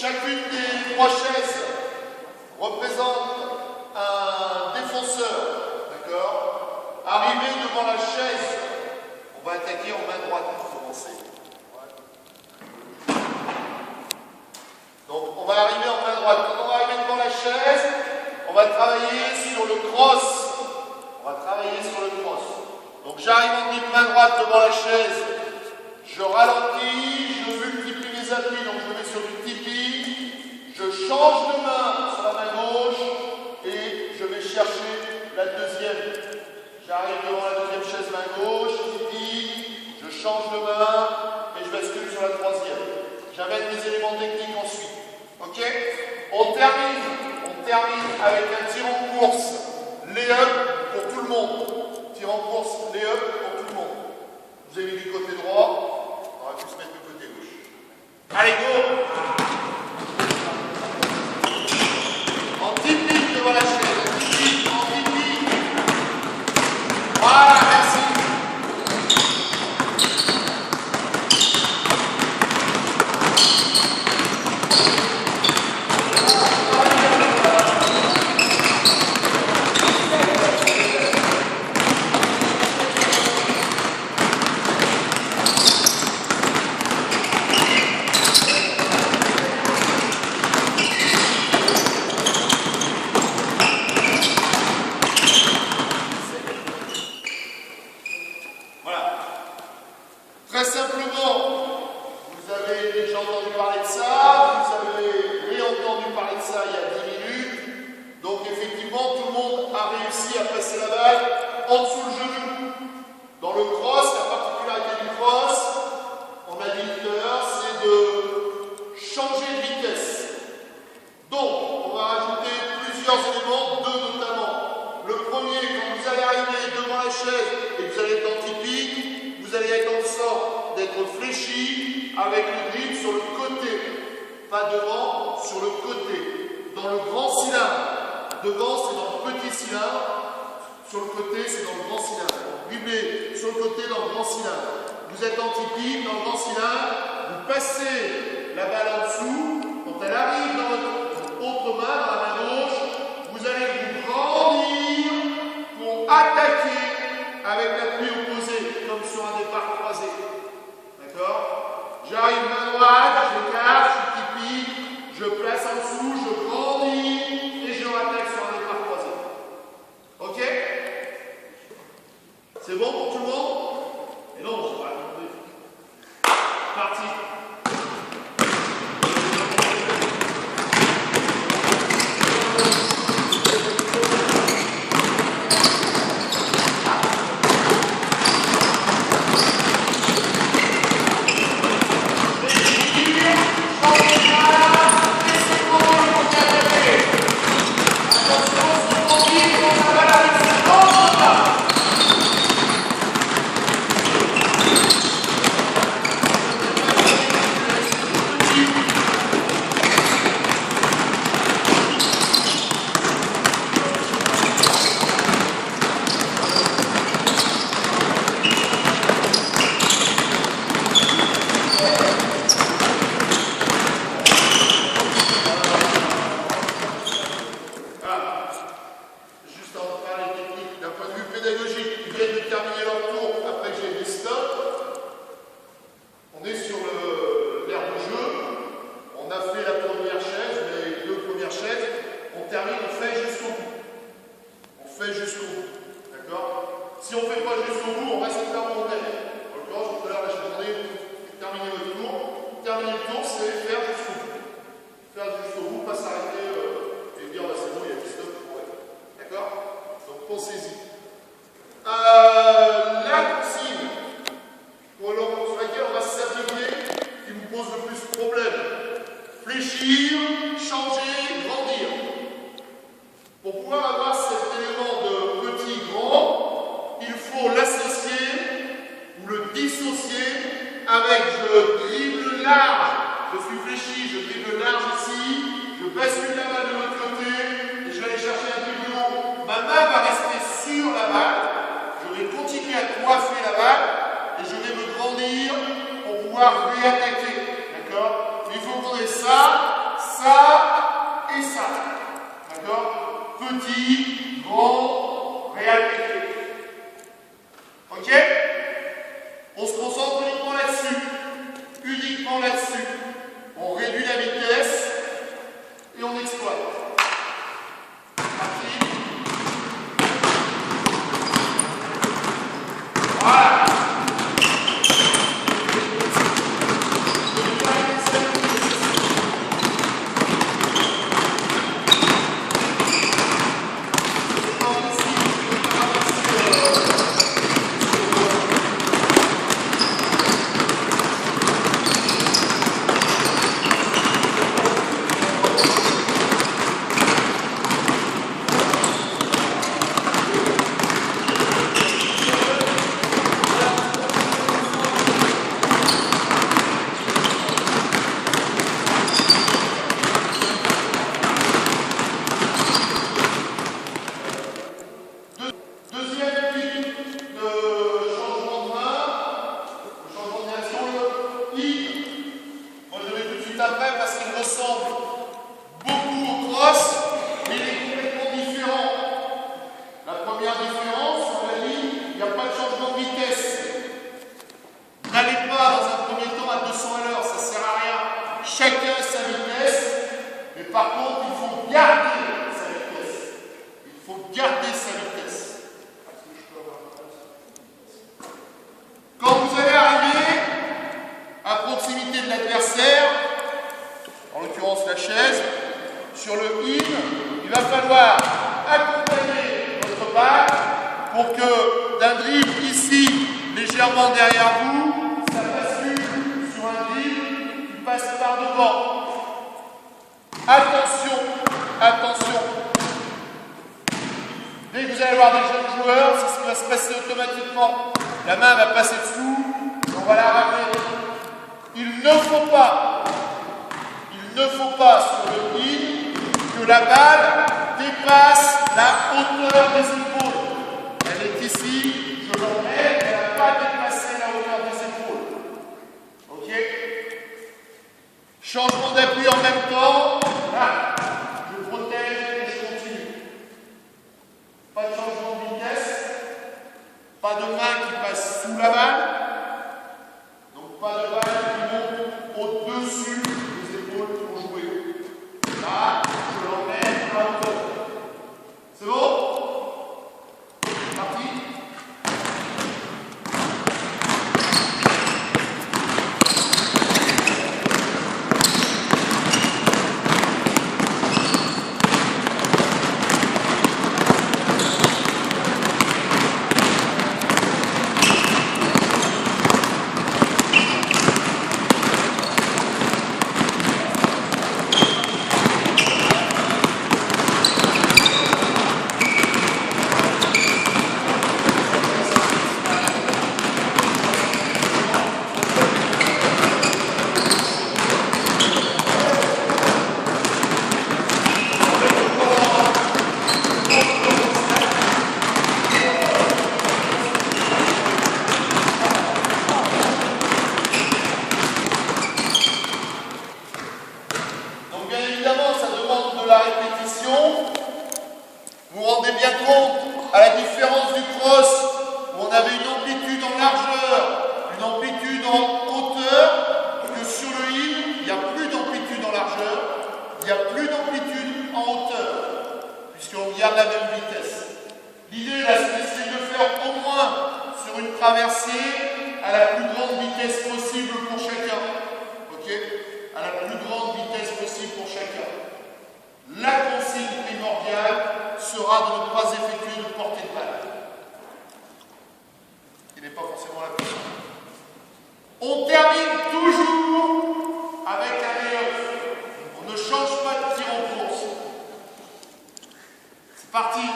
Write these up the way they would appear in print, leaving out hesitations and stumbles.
chacune des 3 chaises représente un défenseur, d'accord? Arrivé devant la chaise, on va attaquer en main droite pour commencer. Donc on va arriver en main droite. Quand on va arriver devant la chaise, on va travailler sur le cross. On va travailler sur le cross. Donc j'arrive en grip main droite devant la chaise, je ralentis, je multiplie mes appuis, donc je me mets sur du tipi, je change de main sur la main gauche et je vais chercher la deuxième. J'arrive devant la deuxième chaise main gauche, tipi, je change de main et je bascule sur la troisième. J'amène mes éléments techniques ensuite. Ok? On termine avec un tir en course, lay-up pour tout le monde. Tir en course, lay-up pour tout le monde. Vous avez mis du côté droit, on va tous mettre du côté gauche. Allez, go! En tipi devant la chaise, en tipi. Voilà, merci. Très simplement, vous avez déjà entendu parler de ça, vous avez réentendu parler de ça il y a 10 minutes. Donc effectivement, tout le monde a réussi à passer la balle en dessous le genou. Dans le cross, la particularité du cross, on a dit tout à l'heure, c'est de changer de vitesse. Donc, on va rajouter plusieurs éléments, 2 notamment. Le premier, quand vous allez arriver devant la chaise et que vous allez être en tipi, vous allez être en sorte d'être fléchi avec le grip sur le côté. Pas devant, sur le côté. Dans le grand cylindre. Devant, c'est dans le petit cylindre. Sur le côté, c'est dans le grand cylindre. Dribbler sur le côté, dans le grand cylindre. Vous êtes en tipi, dans le grand cylindre. Vous passez la balle en dessous. Quand elle arrive dans votre autre main, dans la main gauche, vous allez vous grandir pour attaquer avec l'appui opposé, comme sur un départ croisé. D'accord? J'arrive main droite, j'écarte, je tipi, je place en dessous, je grandis et je rattaque sur un départ croisé. Ok? C'est bon pour tout le monde? Et non, je vais raconter. Parti. Si on ne fait pas jusqu'au bout, on reste là où on est. D'accord? Tout à l'heure, j'ai demandé de terminer votre tour. Terminer le tour, c'est faire jusqu'au bout. Faire jusqu'au bout, pas s'arrêter et dire bah, c'est bon, il y a du stop pour être. D'accord? Donc pensez-y. La consigne sur laquelle on va s'appliquer, qui vous pose le plus de problème. Fléchir, changer, grandir. Pour pouvoir avoir cet élément de petit-grand, il faut l'associer ou le dissocier avec je dribble large. Je suis fléchi, je dribble large ici, je bascule la balle de l'autre côté et je vais aller chercher un peu plus haut. Ma main va rester sur la balle, je vais continuer à coiffer la balle et je vais me grandir pour pouvoir réattaquer. D'accord? Il faut qu'on ait ça, garder sa vitesse. Il faut garder sa vitesse. Quand vous allez arriver à proximité de l'adversaire, en l'occurrence la chaise, sur le in, il va falloir accompagner votre balle pour que d'un dribble ici, légèrement derrière vous, ça bascule sur un dribble qui passe par devant. Attention, attention. Dès que vous allez voir des jeunes joueurs, c'est ce qui va se passer automatiquement. La main va passer dessous, on va la ramener. Il ne faut pas sur le in que la balle dépasse la hauteur des épaules. Elle est ici, je l'enlève, elle n'a pas dépassé la hauteur des épaules. Ok? Changement d'appui en même temps. Là, je protège et je continue. Pas de changement de vitesse. Pas de main qui passe sous la balle. Donc pas de balle qui monte au-dessus des épaules pour jouer. Là, je l'emmène à hauteur. C'est bon? Parti? Vous vous rendez bien compte, à la différence du cross, où on avait une amplitude en largeur, une amplitude en hauteur, que sur le in, il n'y a plus d'amplitude en largeur, il n'y a plus d'amplitude en hauteur, puisqu'on garde la même vitesse. L'idée, là, c'est d'essayer de faire au moins sur une traversée à la plus grande vitesse possible pour chacun. Ok? À la plus grande vitesse possible pour chacun. La consigne primordiale sera de ne pas effectuer de portée de balle. Il n'est pas forcément la plus. On termine toujours avec un lay-off. On ne change pas de tir en course. C'est parti.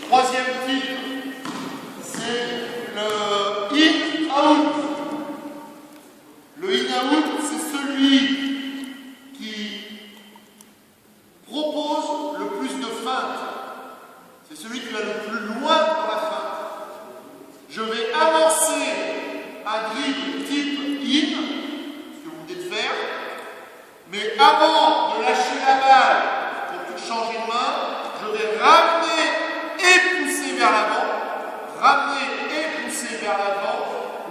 Troisième type, c'est le in-out. Le in-out, c'est celui qui propose le plus de feintes. C'est celui qui va le plus loin dans la feinte. Je vais amorcer un dribble type in, ce que vous venez de faire, mais avant de lâcher la balle pour changer de main, je vais ramener et pousser vers l'avant,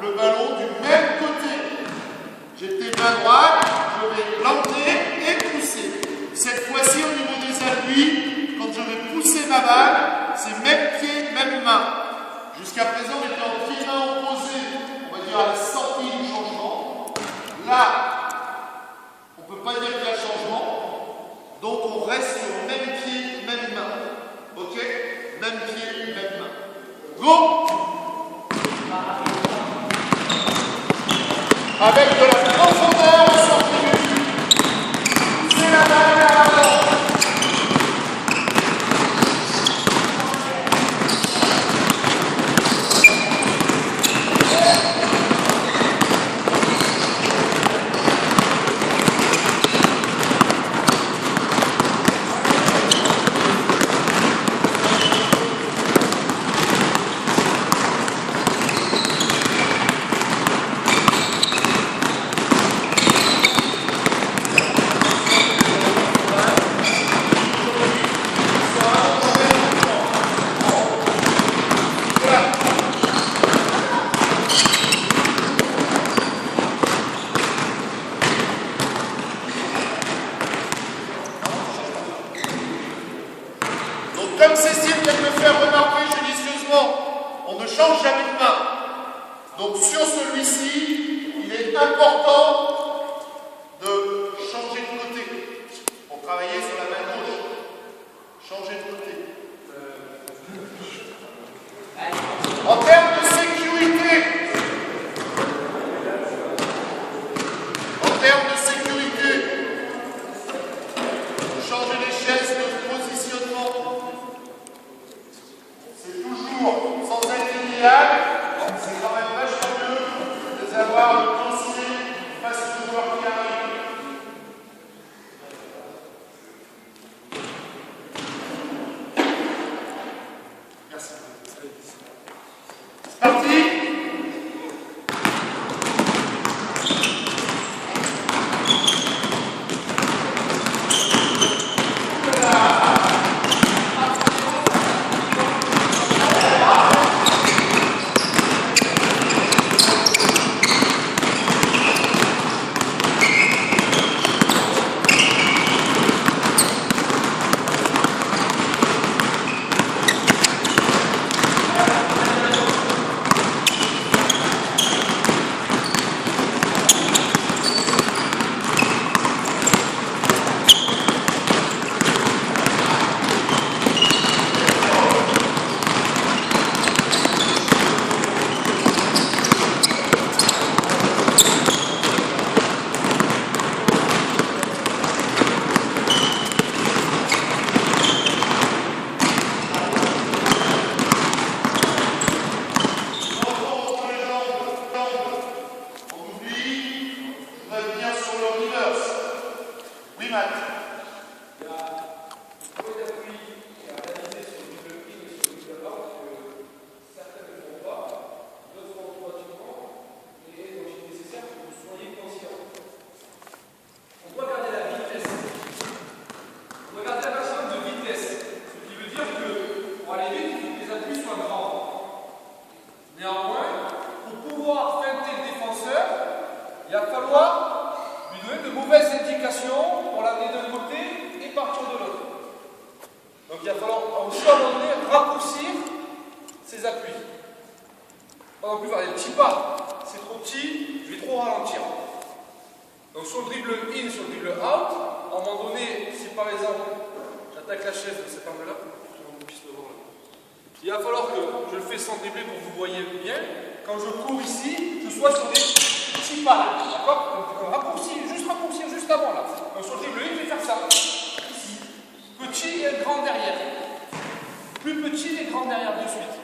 le ballon du même côté. J'étais main droite, je vais planter et pousser. Cette fois-ci, au niveau des appuis, quand je vais pousser ma balle, c'est même pied, même main. Jusqu'à présent, on était en pied-main opposé, on va dire à la sortie du changement. Là, on ne peut pas dire qu'il y a changement, donc on reste sur le même pied, même main. Ok? Même pied, même main. Go! Avec de la profondeur en sortie du but. Poussez la balle. comme Cécile vient de me faire remarquer judicieusement, on ne change jamais de main. Donc sur celui-ci, il est important de changer de côté pour travailler sur la main gauche. Changer de côté. En termes de sécurité, changer les chaises de positionnement, c'est toujours sans être idéal, c'est quand même vachement mieux de les avoir le penser face au joueur qui arrive. Merci. C'est parti. Il va falloir lui donner de mauvaises indications pour l'amener d'un côté et partir de l'autre. Donc il va falloir aussi à un moment donné raccourcir ses appuis. Pas non plus faire des petits pas. C'est trop petit, je vais trop ralentir. Donc sur le dribble in, sur le dribble out, à un moment donné, si par exemple j'attaque la chaise de cet angle-là, il va falloir que je le fais sans dribbler pour que vous voyez bien. Quand je cours ici, je sois sur des petits pas là, d'accord? Donc raccourcir juste avant là. Donc sur le dribble in, je vais faire ça. Ici. Petit et grand derrière. Plus petit et grand derrière de suite.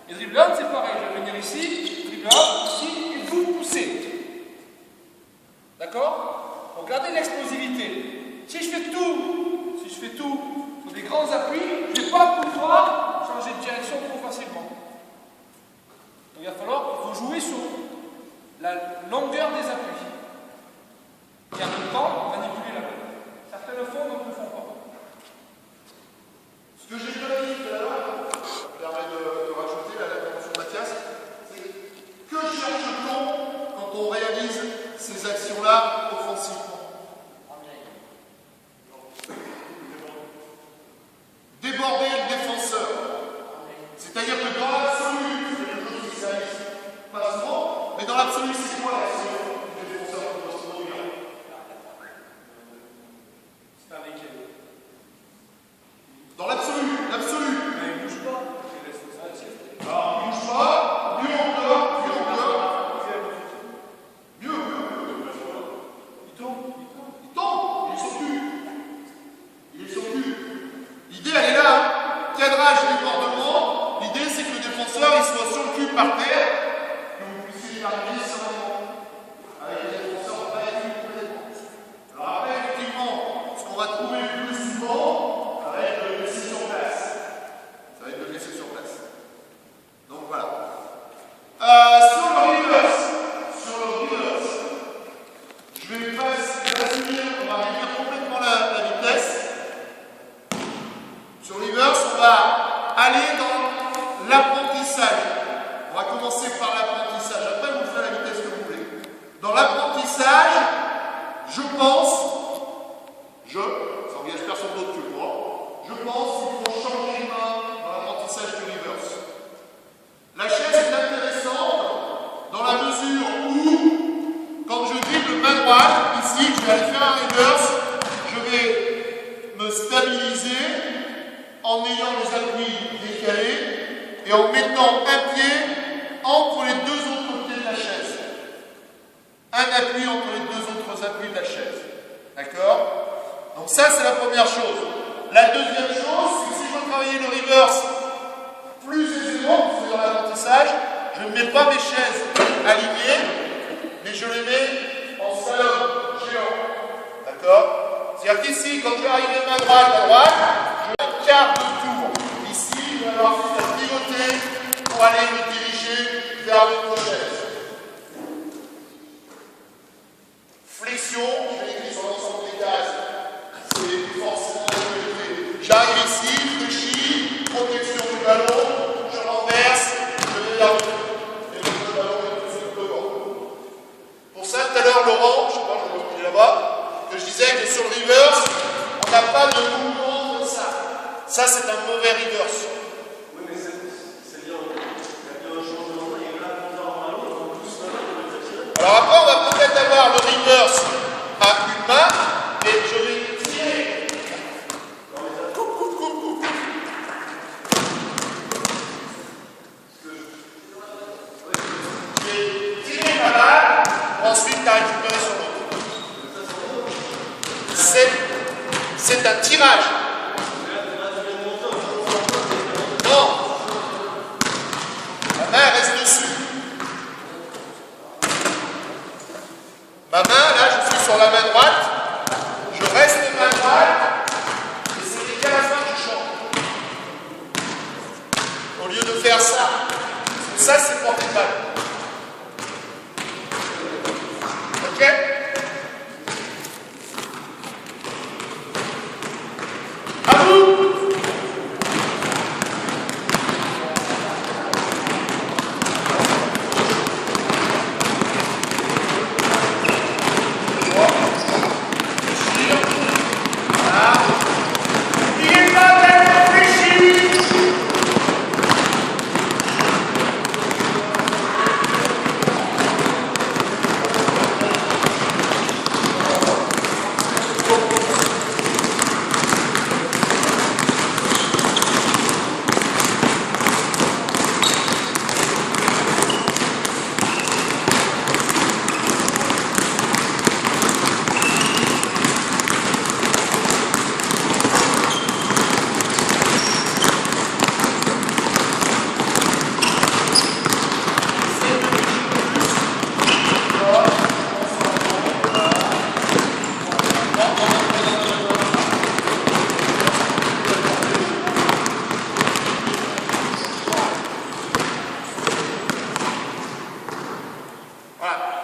Et dribble out, c'est pareil. Je vais venir ici, dribble out, ici, et vous poussez. D'accord? Donc gardez l'explosivité. Si je fais tout sur des grands appuis, je ne vais pas pouvoir changer de direction trop facilement. Donc il va faut jouer sur la longueur des appuis. Et en même temps, manipuler la balle. Certains le font, d'autres ne le font pas. Ce que j'ai déjà dit tout à l'heure, je permets de rajouter la intervention de Mathias, c'est que cherche-t-on quand on réalise ces actions-là offensivement? Déborder le défenseur. C'est-à-dire que dans l'absolu, c'est quelque chose qui s'arrive pas souvent, mais dans l'absolu, c'est quoi l'action du défenseur qu'on doit se produire? C'est un équilibre. Dans l'absolu, l'absolu. Mais il ne bouge pas. Alors, il ne bouge pas, mieux encore. Mieux. Il tombe, il est sur cul. L'idée, elle est là, hein. Cadrage, débordement. L'idée, c'est que le défenseur, il soit sur le cul par terre, que vous puissiez y arriver sereinement. Avec les défenseurs, pas être complètement. Alors après, effectivement, ce qu'on va trouver le plus souvent, ça va être de le laisser sur place. Donc voilà. Sur le reverse, je vais résumer, on va réduire complètement la vitesse. Sur reverse, on va aller dans l'apprentissage. On va commencer par l'apprentissage. Après, vous ferez la vitesse que vous voulez. Dans l'apprentissage, je pense, ça n'engage personne d'autre que moi, je pense qu'il faut changer de main en mettant un pied entre les deux autres pieds de la chaise. Un appui entre les deux autres appuis de la chaise. D'accord? Donc ça, c'est la première chose. La deuxième chose, c'est que si je veux travailler le reverse plus aisément, en faisant l'apprentissage, je ne mets pas mes chaises alignées, mais je les mets en slalom géant. D'accord? C'est-à-dire qu'ici, quand je vais arriver main droite à droite, je fais un quart de tour. Ici, je vais avoir fait faire pivoter pour aller me diriger vers l'autre chaise. Flexion, je l'ai écrit sur l'ensemble des cases. C'est forcément la priorité. J'arrive ici, fléchis, protection du ballon, je renverse, je vais vers le et le ballon est tout sur le devant. Pour ça, tout à l'heure, Laurent, je sais pas, je vais vous là-bas, que je disais que sur le reverse, on n'a pas de mouvement comme ça. Ça, c'est un mauvais reverse. Oui, mais c'est bien. Il y a bien un changement. Il y a là, contrairement à l'autre, on pousse la main, on va tirer. Alors après, on va peut-être avoir le reverse à une main, mais je vais tirer. Je vais tirer ma balle, ensuite la récupérer sur l'autre. C'est un tirage. Non. La main reste dessus. Ma main, là, je suis sur la main droite. Je reste main droite. Et c'est qu'à la fin que je change. Au lieu de faire ça. Ça, c'est porter de balle. Ok? À vous!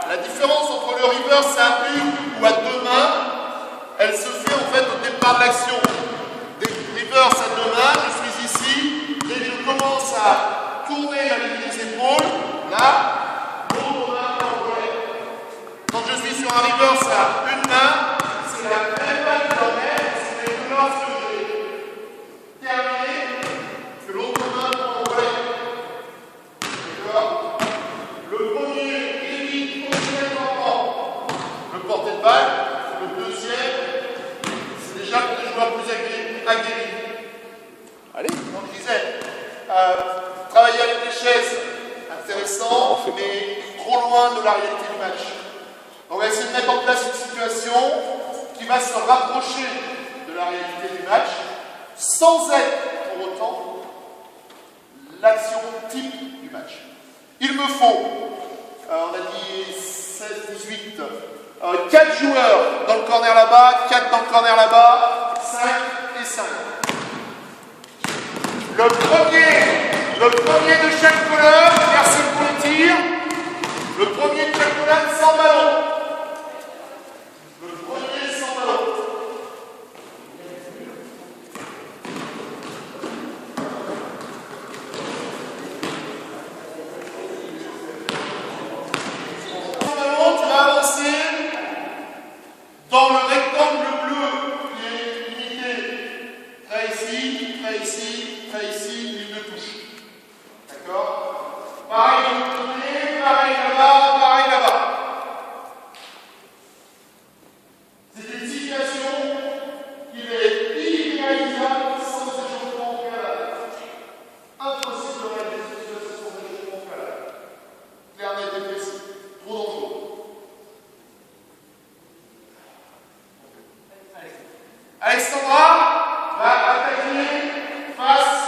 La différence entre le reverse à une ou à deux mains, elle se fait en fait au départ de l'action. Des reverse à deux mains, je suis ici, dès que je commence à tourner la ligne des épaules, là, l'autre main en relais. Quand je suis sur un reverse à une main, c'est la même balle qui l'emmène, c'est que lorsque j'ai terminé, que l'autre main prend en relais. D'accord? Le premier portée de balle, le deuxième, c'est déjà pour des joueurs plus aguerris. Allez, donc je disais, travailler avec des chaises, intéressant, mais trop loin de la réalité du match. On va essayer de mettre en place une situation qui va se rapprocher de la réalité du match, sans être pour autant l'action type du match. Il me faut, on a dit 16, 18, 4 joueurs dans le corner là-bas, 4 dans le corner là-bas, 5 et 5. Le premier de chaque couleur, personne pour le tir. Le premier de chaque couleur sans ballon. Le premier sans ballon. Sans ballon, tu vas avancer dans le rectangle bleu qui Alexandra va attaquer face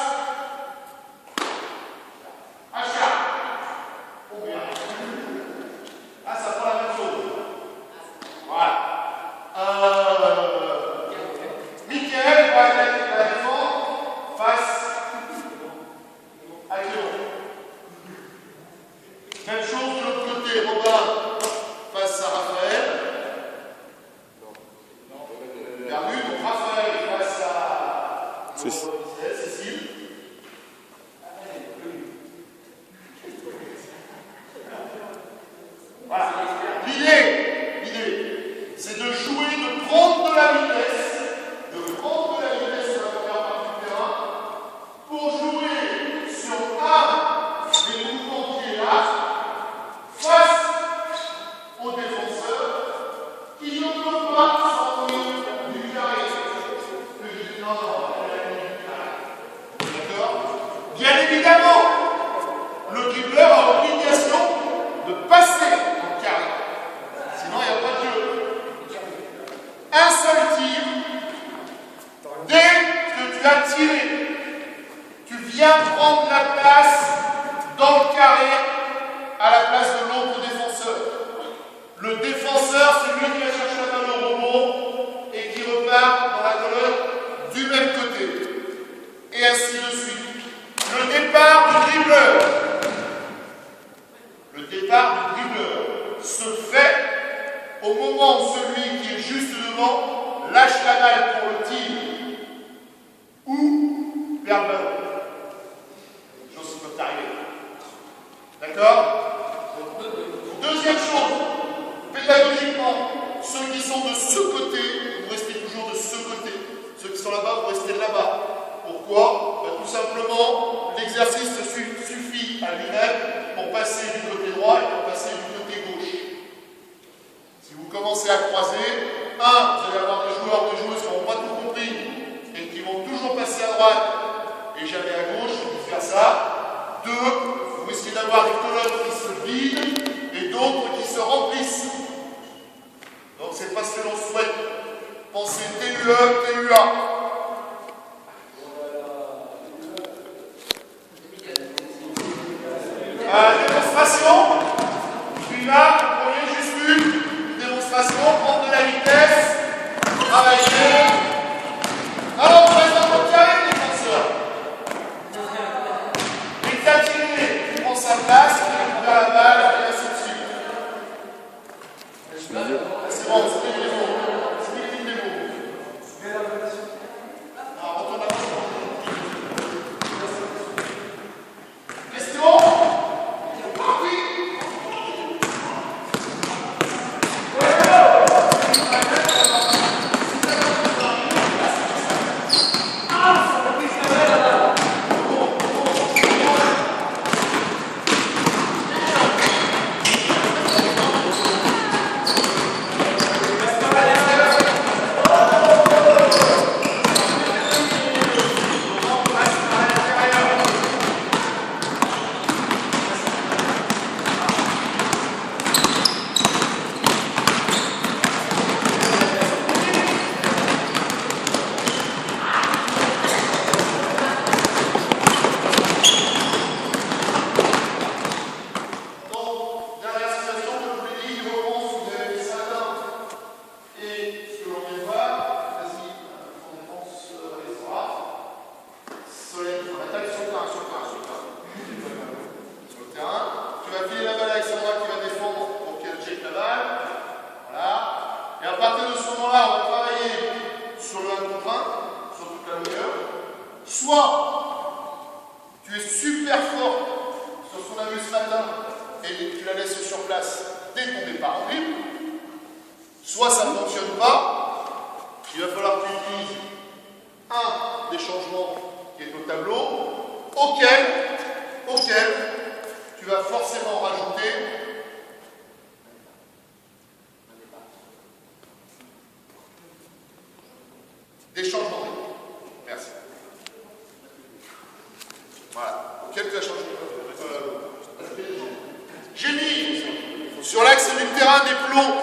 à Charles. Oh bien. Ah, ça prend la même chose. Voilà. Mickaël va attaquer la défense face à Clément. Même chose de l'autre côté, Robin face à Raphaël. Perdu, donc Raphaël face à Cécile. Voilà. L'idée, c'est de jouer, de prendre de la vitesse, sur la première partie du terrain, pour jouer sur un des mouvements qui est là, face au défenseur, qui ne peut pas sortir du carré. D'accord? Bien évidemment, le dribbleur a l'obligation de passer dans le carré. Sinon, il n'y a pas de jeu. Un seul tir. Dès que tu as tiré, tu viens prendre la place dans le carré à la place de l'autre défenseur. Le défenseur, c'est lui qui va chercher la balle au rebond et qui repart dans la colonne du même côté. Et ainsi de suite. Le départ du dribbleur. Le départ du dribbleur se fait au moment où celui qui est juste devant lâche la balle pour le tir ou perd le ballon. Chose qui peut arriver. D'accord? Deuxième chose, pédagogiquement, ceux qui sont de ce côté, vous restez toujours de ce côté. Ceux qui sont là-bas, vous restez là-bas. Pourquoi? Tout simplement, l'exercice suffit à lui-même pour passer du côté droit et pour passer du côté gauche. Si vous commencez à croiser, vous allez avoir des joueurs, des joueuses qui n'ont pas tout compris et qui vont toujours passer à droite et jamais à gauche, vice versa. Vous risquez d'avoir des colonnes qui se vident et d'autres qui se remplissent. Donc c'est pas ce que l'on souhaite. Pensez TUE, TUA. Démonstration. Puis là, vous prenez juste une démonstration, prendre de la vitesse, travailler. Alors, on reste dans le carré, défenseur. Et t'attirer, tu prends sa place, tu prends la balle, et ainsi de suite. C'est bon, c'est les mots. C'est les mots. Alors, retourne la main. Question? Soit tu es super fort sur ce qu'on a vu ce matin et tu la laisses sur place dès ton départ en dribble, soit ça ne fonctionne pas, il va falloir que tu utilises un des changements qui est au tableau, auquel tu vas forcément rajouter des changements. Merci. Voilà. Auquel tu as changé. J'ai mis sur l'axe du terrain des plombs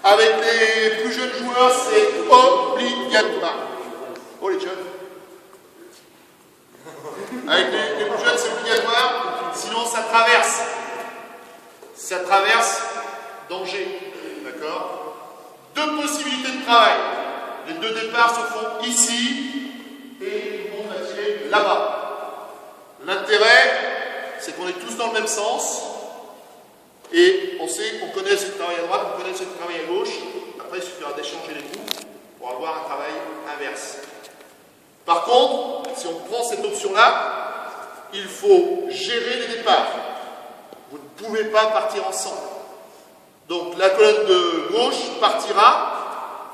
avec les plus jeunes joueurs, c'est obligatoire. Les deux départs se font ici et tout le monde va tirer là-bas. L'intérêt, c'est qu'on est tous dans le même sens et on sait qu'on connaît ce travail à droite, on connaît ce travail à gauche. Après, il suffira d'échanger les coups pour avoir un travail inverse. Par contre, si on prend cette option-là, il faut gérer les départs. Vous ne pouvez pas partir ensemble. Donc la colonne de gauche partira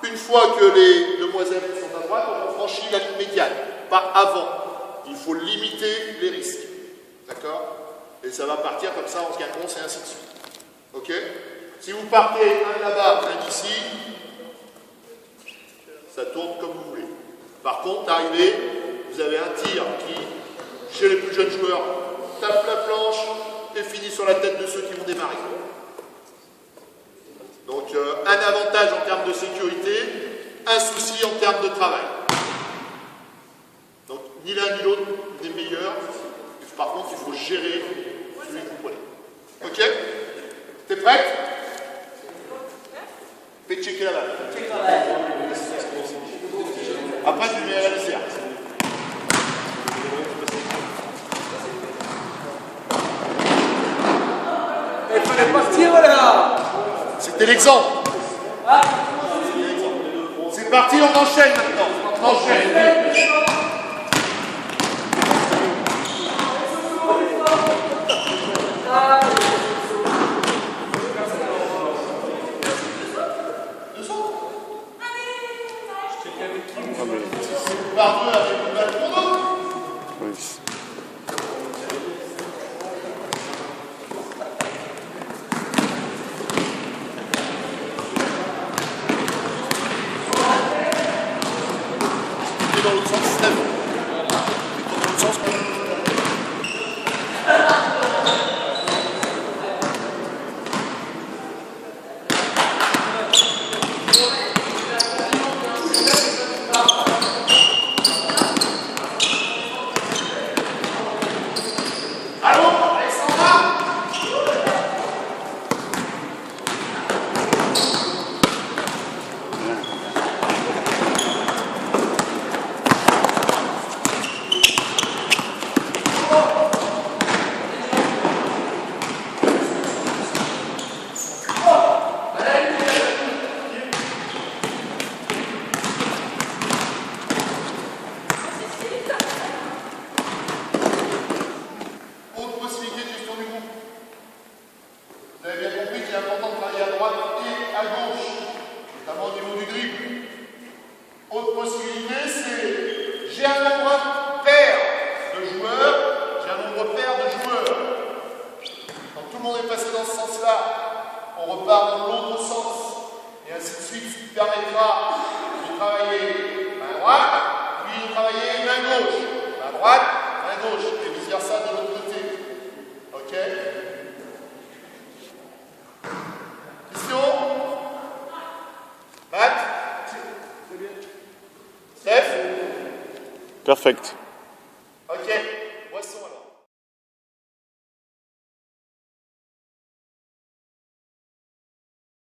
une fois que les demoiselles sont à droite, on franchit la ligne médiane, pas avant. Il faut limiter les risques. D'accord? Et ça va partir comme ça en se gagnant, et ainsi de suite. Ok? Si vous partez un là-bas, un ici, ça tourne comme vous voulez. Par contre, arrivé, vous avez un tir qui, chez les plus jeunes joueurs, tape la planche et finit sur la tête de ceux qui vont démarrer. Donc, un avantage en termes de sécurité, un souci en termes de travail. Donc, ni l'un ni l'autre n'est meilleur. Par contre, il faut gérer celui que vous prenez. Ok? T'es prête? Fais checker la balle. Après, tu mets à la lisière. Il fallait partir là. C'était l'exemple. Ah. C'est parti, on enchaîne maintenant. On enchaîne. Par deux avec une balle pour nous. Oui. Dans l'autre sens, Steph. Dans l'autre sens. Autre possibilité, c'est j'ai un nombre pair de joueurs, Quand tout le monde est passé dans ce sens-là, on repart dans l'autre sens, et ainsi de suite, ce qui permettra de travailler main droite, puis de travailler main gauche, main droite, main gauche, et vice-versa de l'autre côté. Ok? Question? Pat? Steph? Perfect.